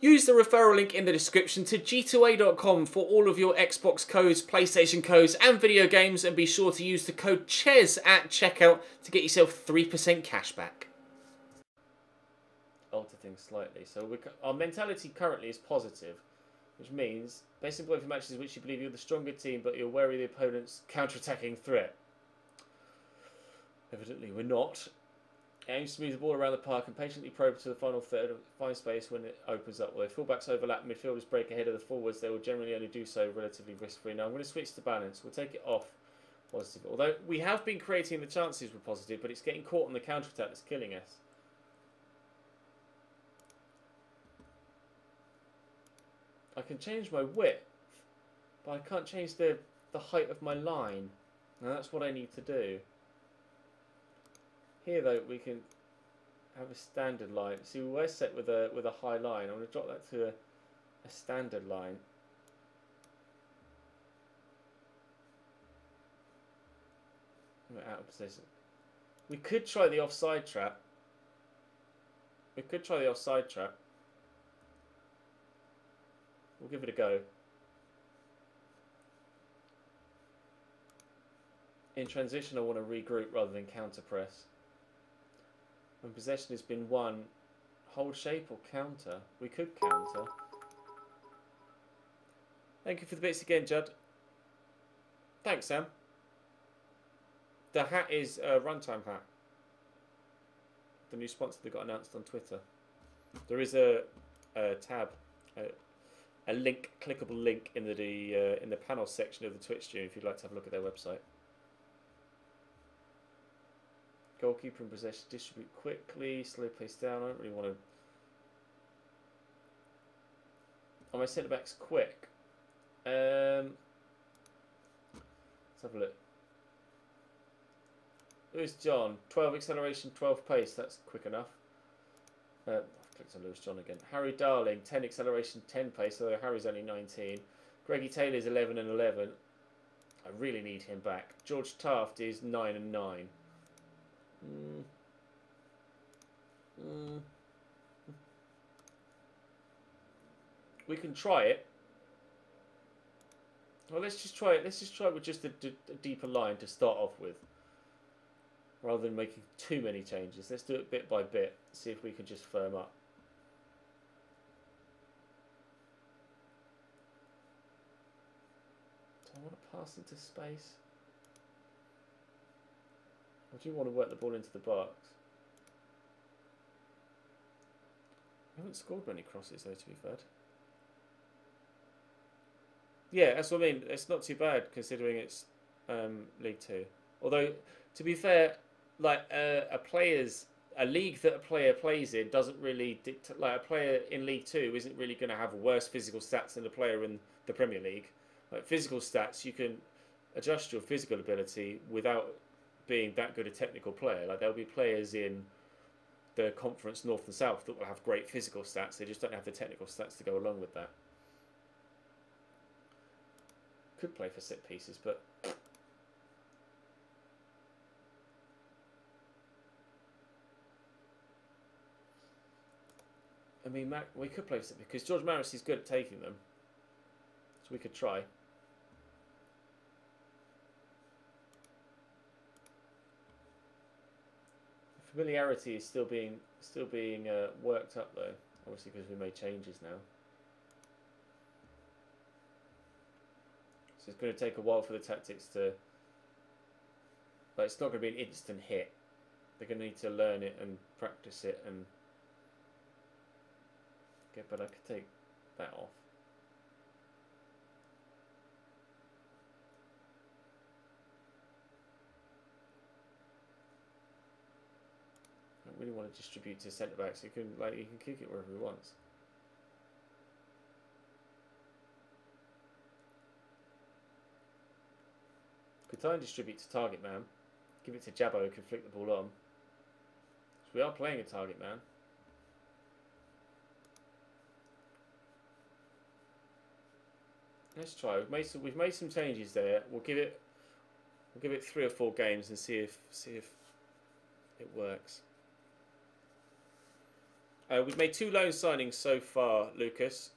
Use the referral link in the description to g2a.com for all of your Xbox codes, PlayStation codes and video games, and be sure to use the code CHES at checkout to get yourself 3% cashback. Alter things slightly. So our mentality currently is positive, which means best employed for matches in which you believe you're the stronger team but you're wary of the opponent's counter-attacking threat. Evidently we're not. Aims to move the ball around the park and patiently probe to the final third of fine space when it opens up. Although fullbacks overlap, midfielders break ahead of the forwards, they will generally only do so relatively risk-free. Now I'm going to switch to balance. We'll take it off positive. Although we have been creating the chances with positive, but it's getting caught on the counter-attack that's killing us. I can change my width, but I can't change the height of my line. Now that's what I need to do. Here though we can have a standard line. See, we're set with a high line. I'm going to drop that to a standard line. We're out of position. We could try the offside trap. We could try the offside trap. We'll give it a go. In transition, I want to regroup rather than counter press. When possession has been won, hold shape or counter? We could counter. Thank you for the bits again, Judd. Thanks, Sam. The hat is a Runtime hat. The new sponsor that got announced on Twitter. There is a tab, a link, clickable link in the panel section of the Twitch stream if you'd like to have a look at their website. Goalkeeper in possession, distribute quickly, slow pace down. I don't really want to. Oh, my centre back's quick. Let's have a look. Lewis John, 12 acceleration, 12 pace. That's quick enough. I've clicked on Lewis John again. Harry Darling, 10 acceleration, 10 pace. Although Harry's only 19. Greggy Taylor's 11 and 11. I really need him back. George Taft is 9 and 9. We can try it. Well, let's just try it. Let's just try it with just a deeper line to start off with, rather than making too many changes. Let's do it bit by bit. See if we can just firm up. Do I want to pass into space? I do want to work the ball into the box. We haven't scored many crosses though, to be fair. Yeah, that's what I mean. It's not too bad considering it's League 2. Although, to be fair, like a league that a player plays in doesn't really dictate. Like a player in League 2 isn't really going to have worse physical stats than a player in the Premier League. Like physical stats, you can adjust your physical ability without being that good a technical player. Like there'll be players in the Conference North and South that will have great physical stats. They just don't have the technical stats to go along with that. Could play for set pieces, but I mean, we could play for set because George Maris is good at taking them, so we could try. Familiarity is still being worked up though, obviously because we made changes now. So it's going to take a while for the tactics to. Like it's not going to be an instant hit. They're going to need to learn it and practice it and. Okay, but I could take that off. I really want to distribute to centre back, so you can kick it wherever he wants. Could try and distribute to target man. Give it to Jabbo who can flick the ball on. So we are playing a target man. Let's try. We've made some changes there. We'll give it 3 or 4 games and see if it works. We've made 2 loan signings so far, Lucas.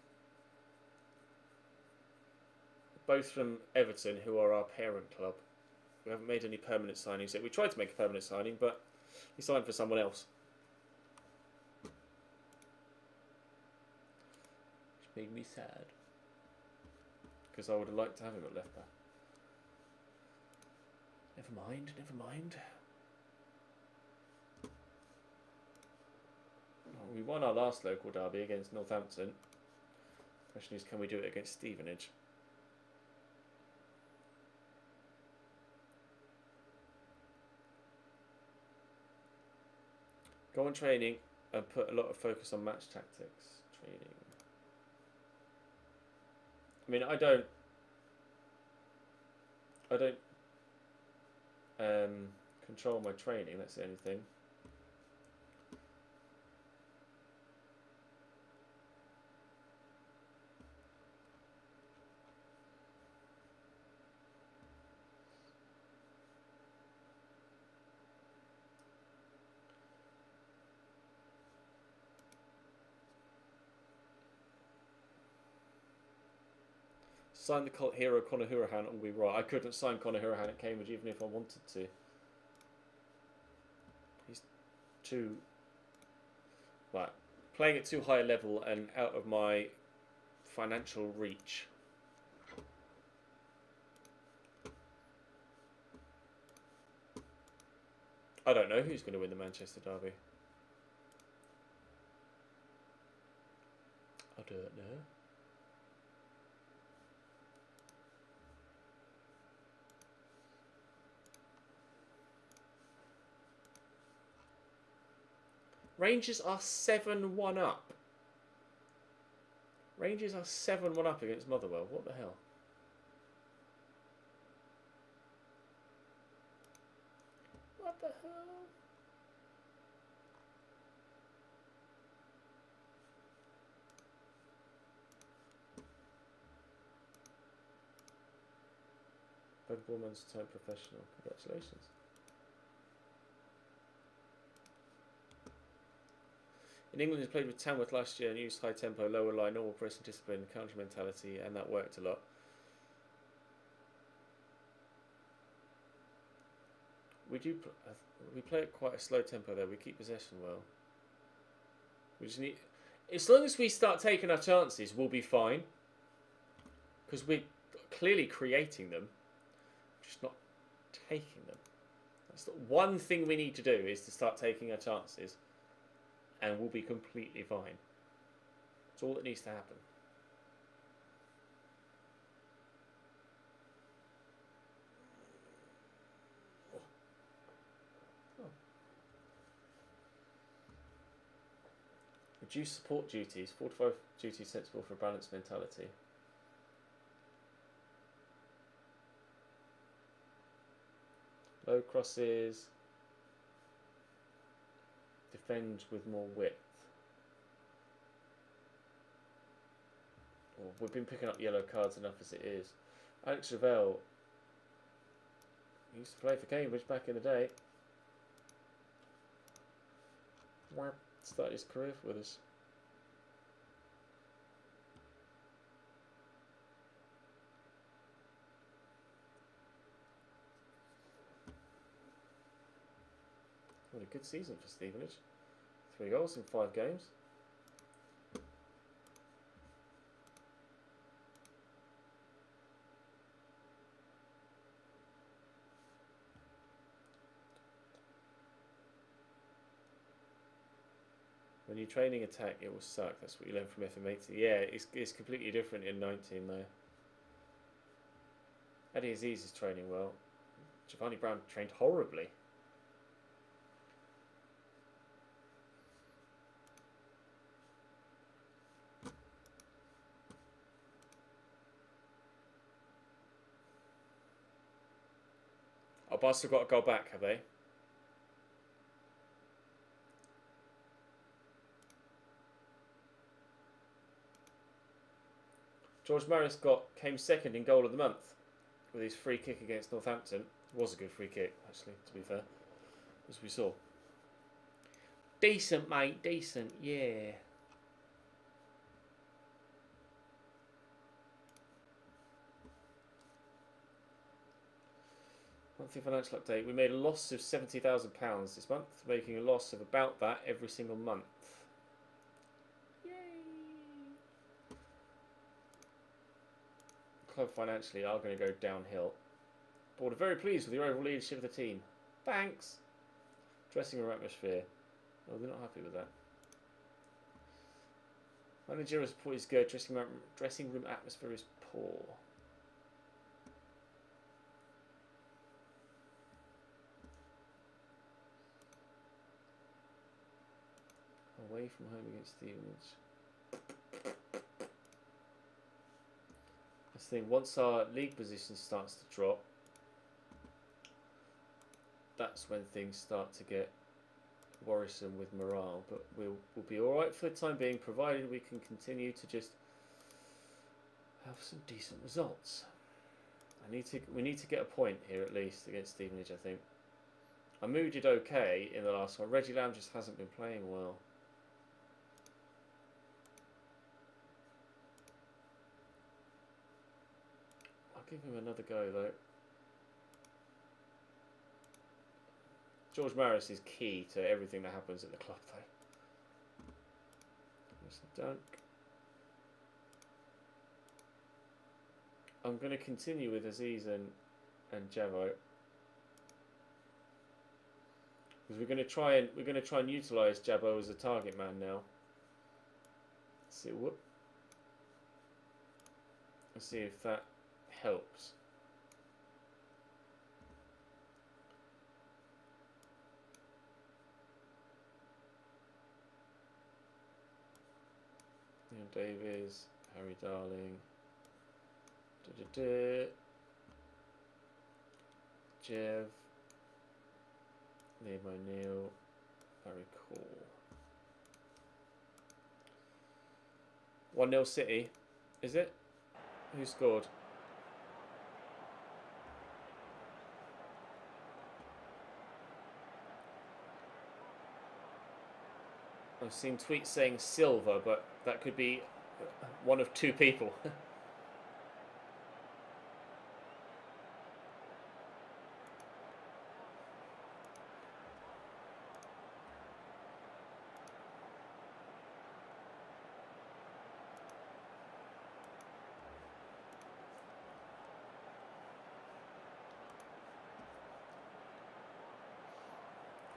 Both from Everton, who are our parent club. We haven't made any permanent signings yet. We tried to make a permanent signing, but he signed for someone else. Which made me sad. Because I would have liked to have him at left back. Never mind, never mind. We won our last local derby against Northampton. The question is, can we do it against Stevenage? Go on training and put a lot of focus on match tactics. Training. I mean, I don't control my training. That's the only thing. Sign the cult hero Conor Hourihane and we right. I couldn't sign Conor Hourihane at Cambridge even if I wanted to. He's too... Right. Playing at too high a level and out of my financial reach. I don't know who's going to win the Manchester derby. I don't know. Rangers are 7-1 up. Rangers are 7-1 up against Motherwell. What the hell? What the hell? Both Ballman's turned professional. Congratulations. In England, he played with Tamworth last year and used high tempo, lower line, normal pressing discipline, counter mentality, and that worked a lot. We play at quite a slow tempo there. We keep possession well. We just need, as long as we start taking our chances, we'll be fine. Because we're clearly creating them, just not taking them. That's the one thing we need to do, is to start taking our chances. And we'll be completely fine. That's all that needs to happen. Oh. Reduce support duties. 4 to 5 duties sensible for a balanced mentality. Low crosses. Defend with more width. Oh, we've been picking up yellow cards enough as it is. Alex Ravel used to play for Cambridge back in the day. Started his career with us. What a good season for Stevenage. 3 goals in 5 games. When you're training attack, it will suck. That's what you learn from FM80. Yeah, it's completely different in 19 though. Eddie Aziz is training well. Giovanni Brown trained horribly. Oh, Barca got a goal back, have they? George Maris came second in goal of the month with his free kick against Northampton. It was a good free kick, actually, to be fair, as we saw. decent, mate. Decent. Yeah. Monthly financial update. We made a loss of £70,000 this month, making a loss of about that every single month. Yay! Club financially are going to go downhill. But we're very pleased with the overall leadership of the team. Thanks! Dressing room atmosphere. Oh, they're not happy with that. Managerial support is good. Dressing room atmosphere is poor. Away from home against Stevenage. This thing, once our league position starts to drop, that's when things start to get worrisome with morale. But we'll be alright for the time being, provided we can continue to just have some decent results. We need to get a point here at least against Stevenage, I think. Amu did okay in the last one. Reggie Lamb just hasn't been playing well. I'll give him another go though. George Maris is key to everything that happens at the club though. There's a dunk. I'm going to continue with Aziz and Javo. Because we're going to try and utilise Jabo as a target man now. Let's see if that helps. Ian Davies, Harry Darling, Jev, Liam O'Neill, very cool. 1-0 City, is it? Who scored? I've seen tweets saying Silva, but that could be one of two people.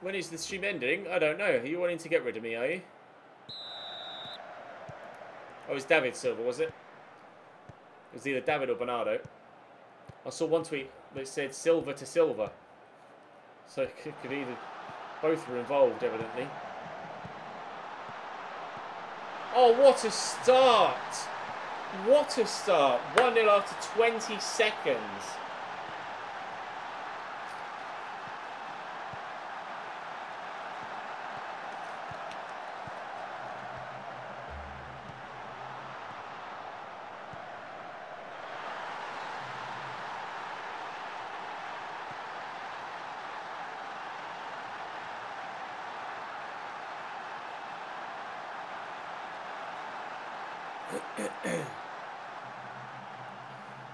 When is the stream ending? I don't know. Are you wanting to get rid of me, are you? Oh, it's David Silva, was it? It was either David or Bernardo. I saw one tweet that said Silva to Silva. So it could either... Both were involved, evidently. Oh, what a start! What a start! 1-0 after 20 seconds.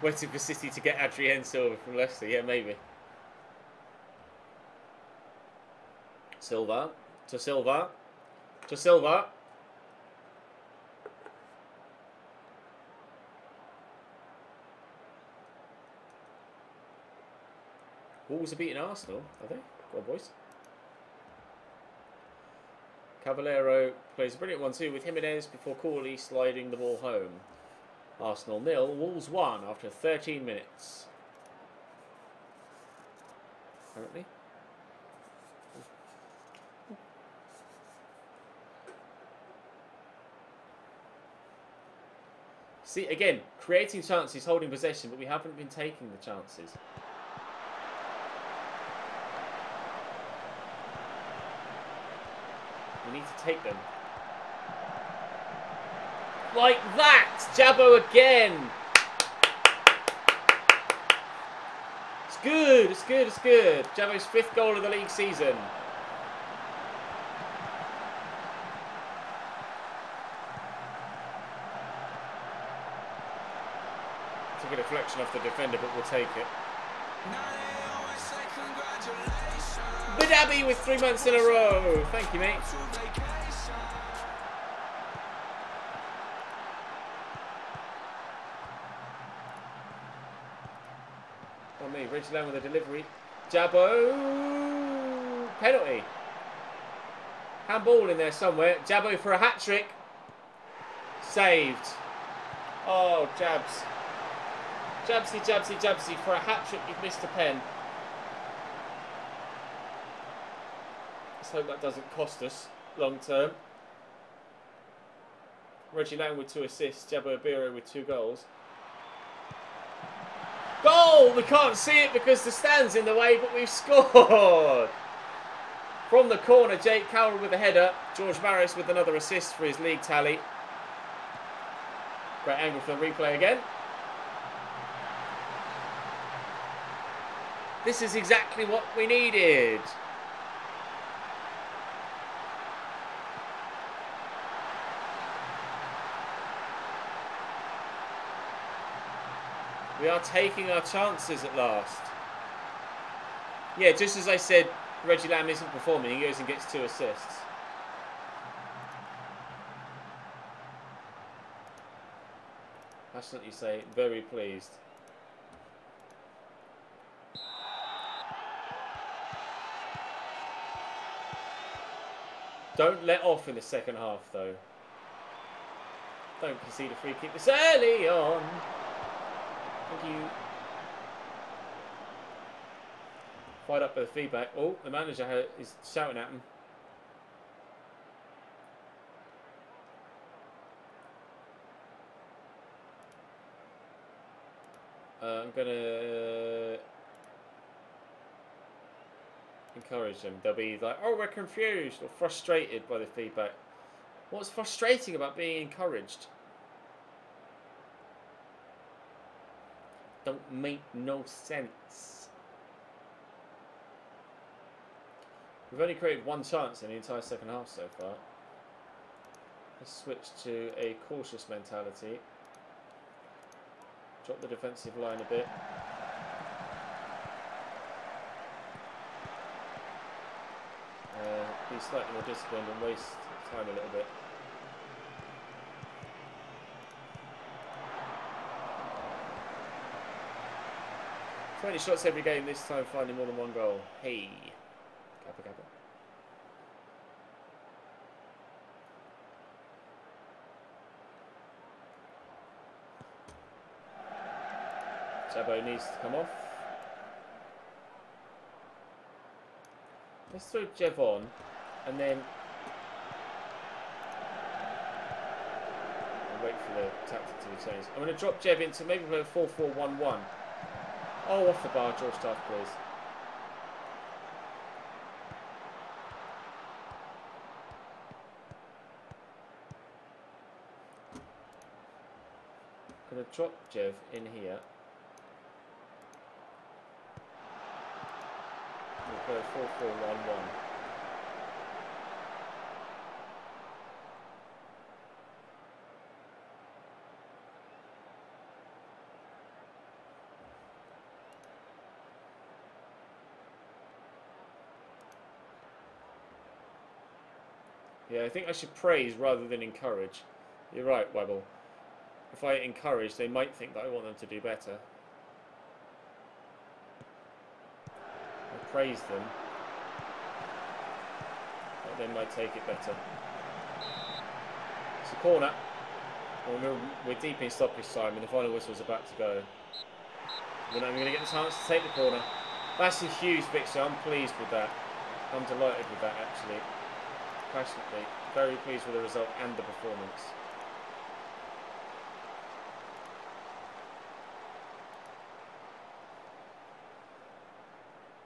Waiting for City to get Adrien Silva from Leicester. Yeah, maybe. Silva. To Silva. To Silva. Wolves are beating Arsenal, are they? Go on, boys. Cavallero plays a brilliant 1-2 with Jimenez before Corley sliding the ball home. Arsenal 0, Wolves 1 after 13 minutes. Apparently. See, again, creating chances, holding possession, but we haven't been taking the chances. We need to take them. Like that! Jabo again! It's good, it's good, it's good. Jabo's 5th goal of the league season. Took a deflection off the defender, but we'll take it. Badabi with 3 months in a row. Thank you, mate. On me, Reggie Lamb with a delivery. Jabbo. Penalty. Handball in there somewhere. Jabbo for a hat-trick. Saved. Oh, Jabs. Jabsy, Jabsy, Jabsy. For a hat-trick, you've missed a pen. Let's hope that doesn't cost us long term. Reggie Lang with 2 assists. Jabbo Abiro with 2 goals. Goal! We can't see it because the stand's in the way, but we've scored! From the corner, Jake Cowell with a header. George Maris with another assist for his league tally. Great angle for the replay again. This is exactly what we needed. We are taking our chances at last. Yeah, just as I said, Reggie Lamb isn't performing. He goes and gets 2 assists. That's what you say. Very pleased. Don't let off in the second half, though. Don't concede a free kick this early on. Thank you. Fired up by the feedback. Oh, the manager is shouting at him. I'm going to encourage them. They'll be like, oh, we're confused or frustrated by the feedback. What's frustrating about being encouraged? Don't make no sense. We've only created 1 chance in the entire second half so far. Let's switch to a cautious mentality. Drop the defensive line a bit. Be slightly more disciplined and waste time a little bit. "20 shots every game, this time finding more than 1 goal. Hey. Kappa kappa. Jabbo needs to come off. Let's throw Jev on and then I'll wait for the tactic to be changed. I'm going to drop Jev into maybe play a 4-4-1-1. Oh, off the bar, George Staff, please. I'm going to drop Jev in here. We'll play a 4-4-1-1. Yeah, I think I should praise rather than encourage. You're right, Webble. If I encourage, they might think that I want them to do better. I praise them, but they might take it better. It's a corner. We're deep in stoppage time and the final whistle is about to go. We're not even going to get the chance to take the corner. That's a huge fixture. I'm pleased with that. I'm delighted with that, actually. Passionately. Very pleased with the result and the performance.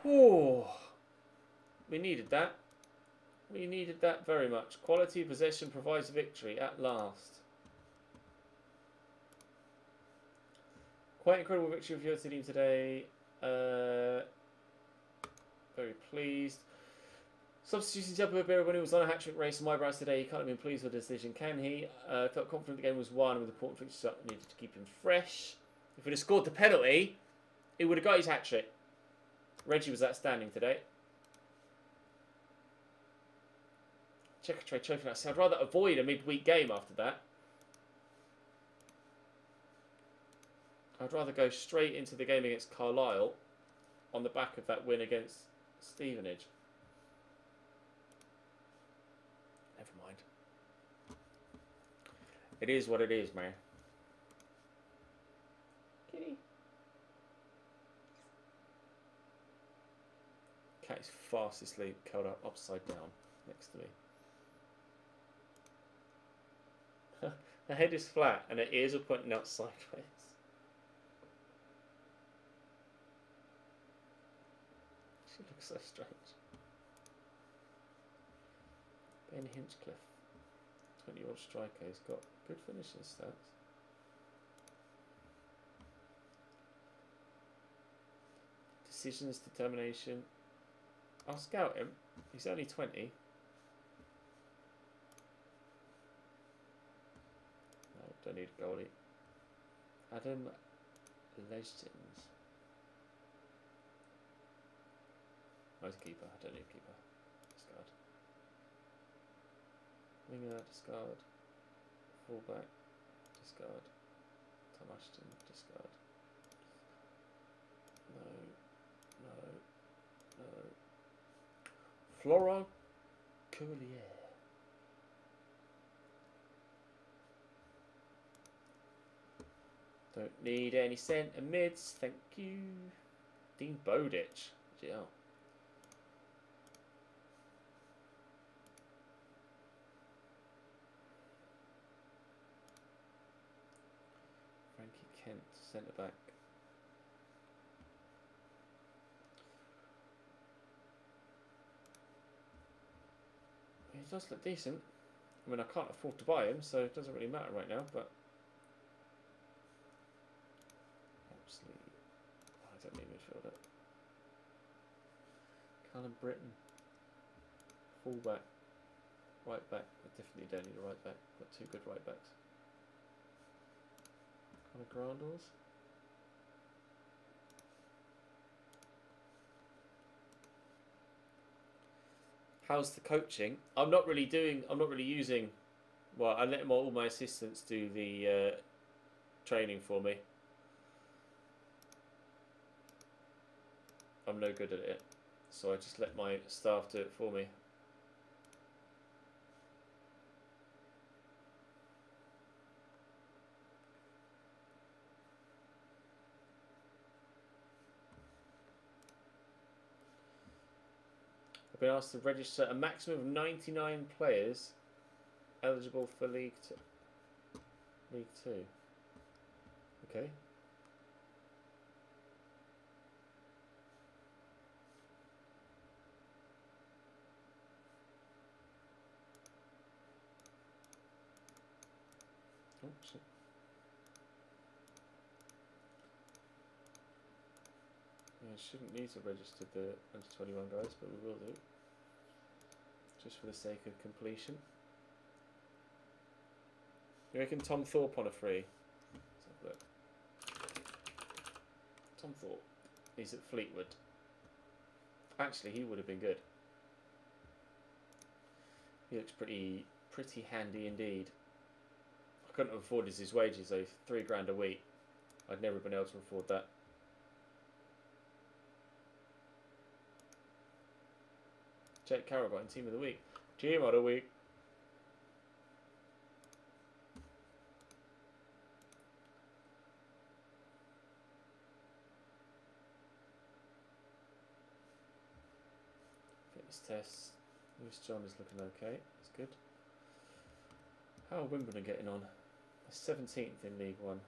Oh, we needed that. We needed that very much. Quality possession provides victory at last. Quite incredible victory of your team today. Very pleased. Substituting Jabba Beer when he was on a hat-trick race in my brows today. He can't have been pleased with the decision, can he? Felt confident the game was won with important fixtures up. Needed to keep him fresh. If he'd have scored the penalty, he would have got his hat-trick. Reggie was outstanding today. Checker trade trophy. I'd rather avoid a midweek game after that. I'd rather go straight into the game against Carlisle on the back of that win against Stevenage. Never mind. It is what it is, man. Kitty. Cat is fast asleep, curled up upside down next to me. Her head is flat and her ears are pointing out sideways. She looks so strange. Ben Hinchcliffe, 20-year-old striker, he's got good finishing stats. Decisions, determination. I'll scout him. He's only 20. No, don't need a goalie. Adam Legends. Where's the keeper? I don't need a keeper. Discard. Winger, discard. Fullback, discard. Tom Ashton, discard. No. Flora Courlier. Don't need any centre mids, thank you. Dean Bowditch. Yeah. Frankie Kent, centre back. He does look decent. I mean, I can't afford to buy him, so it doesn't really matter right now, but... Absolutely. I don't need midfielder. Callum Britton. Fullback. Right back. I definitely don't need a right back. Got two good right backs. Connor Grandals. How's the coaching? I'm not really using. Well, I let all my assistants do the training for me. I'm no good at it, so I just let my staff do it for me. I've been asked to register a maximum of 99 players eligible for League 2. League 2. Okay. Oh, shit. Yeah, I shouldn't need to register the under 21 guys, but we will do. Just for the sake of completion. You reckon Tom Thorpe on a free? Let's have a look. Tom Thorpe. He's at Fleetwood. Actually, he would have been good. He looks pretty handy indeed. I couldn't have afforded his wages though. £3 a week. I'd never been able to afford that. Jake Carroll got in Team of the Week. Team of the Week. Fitness tests. Lewis John is looking okay. That's good. How are Wimbledon getting on? 17th in League One.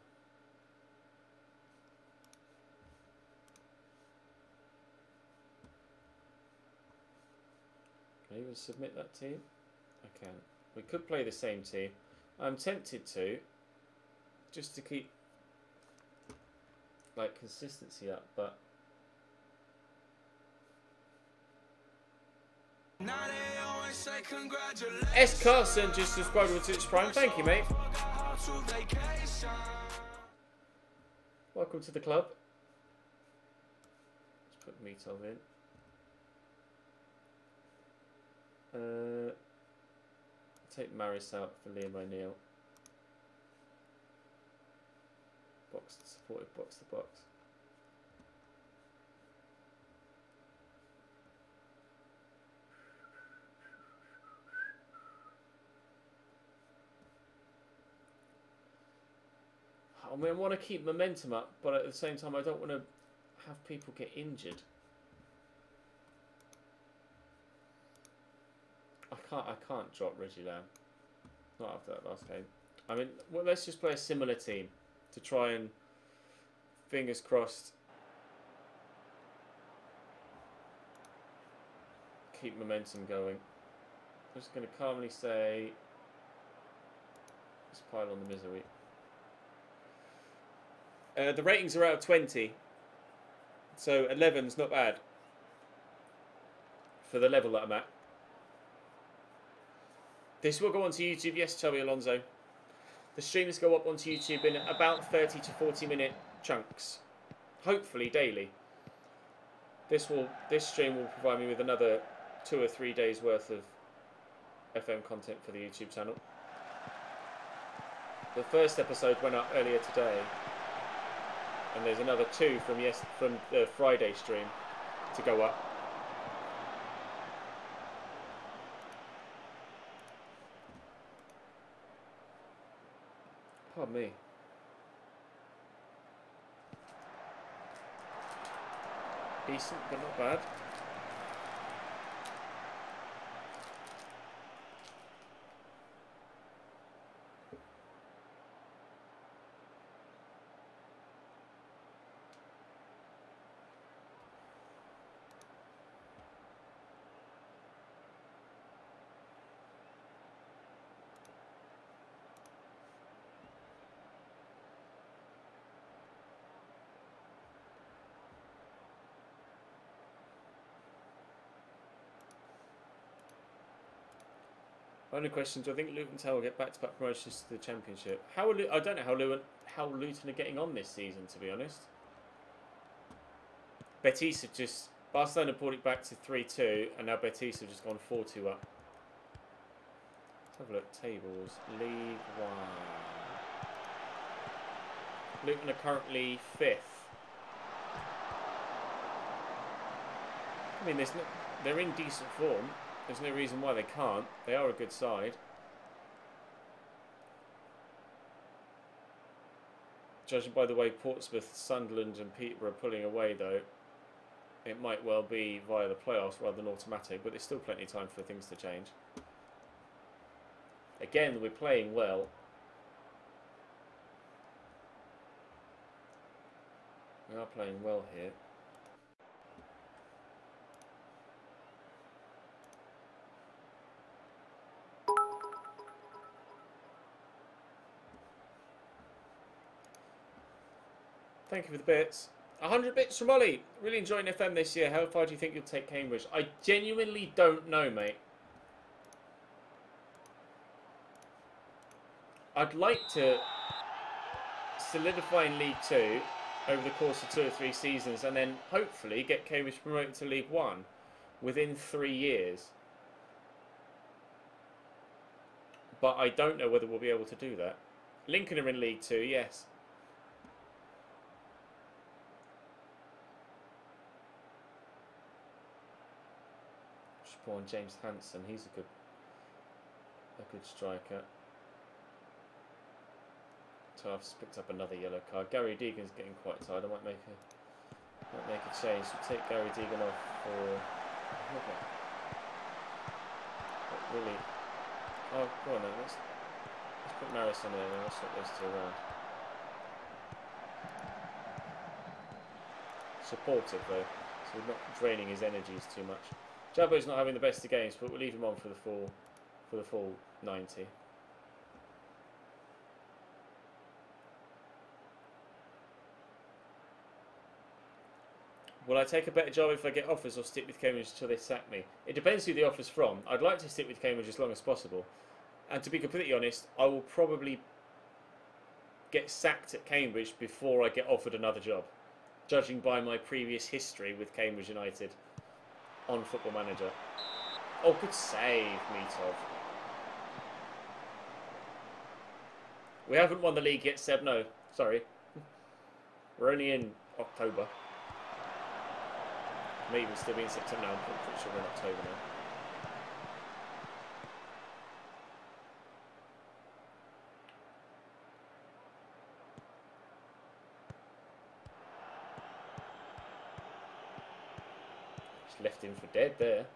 Can I even submit that team? I can. We could play the same team. I'm tempted to, just to keep like consistency up, but S. Carson just subscribed with Twitch Prime. Thank you, mate. Welcome to the club. Let's put Meatov in. Take Maris out for Liam O'Neill. Supportive box to box. I mean, I want to keep momentum up, but at the same time, I don't want to have people get injured. I can't drop Reggie Lamb. Not after that last game. I mean, well, let's just play a similar team to try and, fingers crossed, keep momentum going. I'm just going to calmly say, let's pile on the misery. The ratings are out of 20, so 11's not bad for the level that I'm at. This will go onto YouTube, yes, Chubby Alonso. The streams go up onto YouTube in about 30 to 40 minute chunks, hopefully daily. This stream will provide me with another 2 or 3 days worth of FM content for the YouTube channel. The first episode went up earlier today, and there's another 2 from the Friday stream to go up. Pardon me. Decent, but not bad. Only question: do I think Luton Town will get back-to-back promotions to the Championship? I don't know how Luton are getting on this season, to be honest. Betis have just Barcelona brought it back to 3-2, and now Betis have just gone 4-2 up. Let's have a look. Tables, League 1. Luton are currently 5th. I mean, they're in decent form. There's no reason why they can't. They are a good side. Judging by the way Portsmouth, Sunderland and Peterborough are pulling away, though, it might well be via the playoffs rather than automatic, but there's still plenty of time for things to change. Again, we're playing well. We are playing well here. Thank you for the bits. 100 bits from Ollie. Really enjoying FM this year. How far do you think you'll take Cambridge? I genuinely don't know, mate. I'd like to solidify in League 2 over the course of 2 or 3 seasons and then hopefully get Cambridge promoted to League 1 within 3 years. But I don't know whether we'll be able to do that. Lincoln are in League 2, yes. On James Hansen, he's a good striker. So I've picked up another yellow card. Gary Deegan's getting quite tired. I might make a change. So take Gary Deegan off for. But really, oh, go on then. Let's put Maris on there and I'll swap those 2 around. Supportive though, so we're not draining his energies too much. Jabbo's not having the best of games, but we'll leave him on for the full 90. Will I take a better job if I get offers or stick with Cambridge until they sack me? It depends who the offer's from. I'd like to stick with Cambridge as long as possible. And to be completely honest, I will probably get sacked at Cambridge before I get offered another job, judging by my previous history with Cambridge United on Football Manager. Oh, good save, Mitov. We haven't won the league yet, Seb. No, sorry. We're only in October. May even still be in September now. I'm pretty sure we're in October now. Just left him for dead there.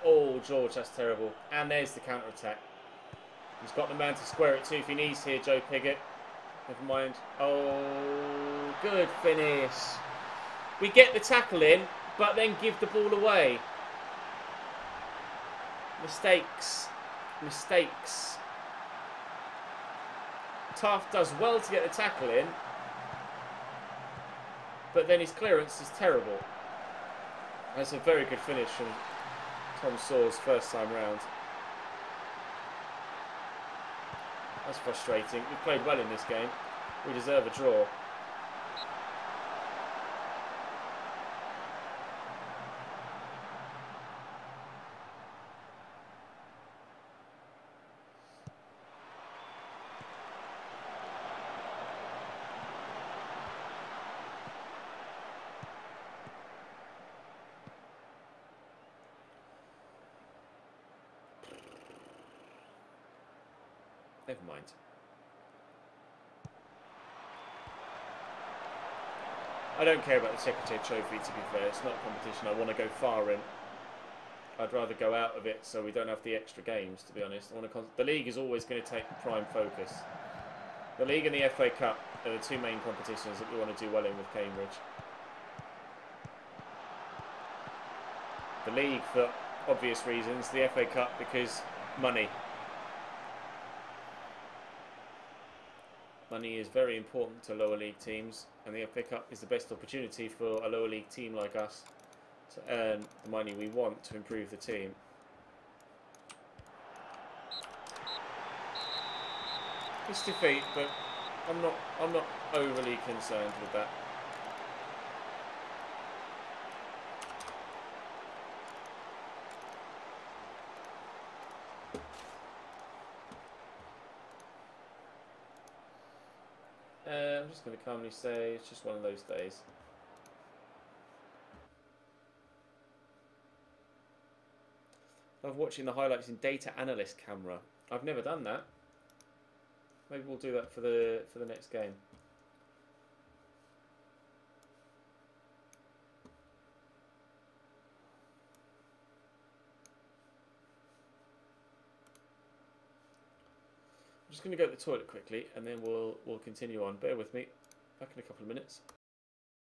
Oh, George, that's terrible. And there's the counter-attack. He's got the man to square it to if he needs here, Joe Pigott. Never mind. Oh, good finish. We get the tackle in, but then give the ball away. Mistakes. Mistakes. Taft does well to get the tackle in, but then his clearance is terrible. That's a very good finish from Tom Saw's first time round. That's frustrating. We played well in this game. We deserve a draw. Never mind. I don't care about the Secretary Trophy, to be fair. It's not a competition I want to go far in. I'd rather go out of it so we don't have the extra games, to be honest. The league is always going to take prime focus. The league and the FA Cup are the two main competitions that we want to do well in with Cambridge. The league for obvious reasons, the FA Cup because money. Money is very important to lower league teams, and the FA Cup is the best opportunity for a lower league team like us to earn the money we want to improve the team. It's defeat, but I'm not overly concerned with that. I'm just going to calmly say it's just one of those days. Love watching the highlights in data analyst camera. I've never done that. Maybe we'll do that for the next game. I'm just going to go to the toilet quickly, and then we'll continue on. Bear with me. Back in a couple of minutes.